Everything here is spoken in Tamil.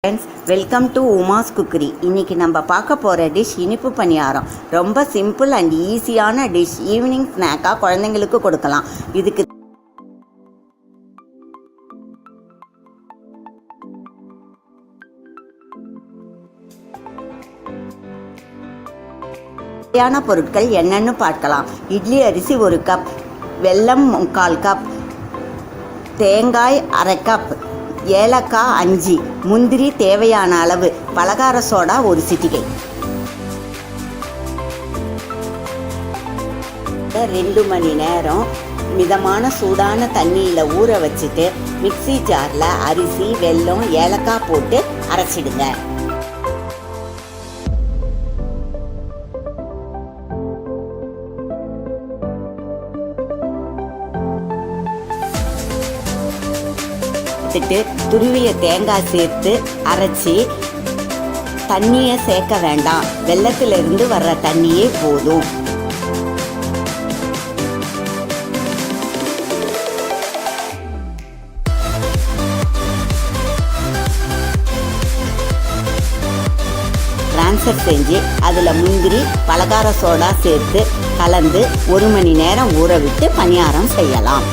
Friends, welcome to Uma's cookery. இன்றைக்கி நம்ம பார்க்க போகிற டிஷ் இனிப்பு பணியாரம். ரொம்ப சிம்பிள் அண்ட் ஈஸியான டிஷ். ஈவினிங் ஸ்நாக்காக குழந்தைங்களுக்கு கொடுக்கலாம். இதுக்கு தேவையான பொருட்கள் என்னென்னு பார்க்கலாம். இட்லி அரிசி 1 கப், வெல்லம் 3/4 கப், தேங்காய் 1/2 கப், ஏலக்காய் 5, முந்திரி தேவையான அளவு, பலகார சோடா 1 சிட்டிகை. 2 மணி நேரம் மிதமான சூடான தண்ணியில் ஊற வச்சுட்டு மிக்ஸி ஜாரில் அரிசி, வெல்லம், ஏலக்காய் போட்டு அரைச்சிடுங்க. துருவிய தேங்காய் சேர்த்து அரைச்சி தண்ணியை சேர்க்க வேண்டாம். வெல்லத்திலிருந்து வர்ற தண்ணியே போதும். ட்ரான்ஸ்ஃபர் செஞ்சு அதில் முந்திரி, பலகார சோடா சேர்த்து கலந்து 1 மணி நேரம் ஊற விட்டு பணியாரம் செய்யலாம்.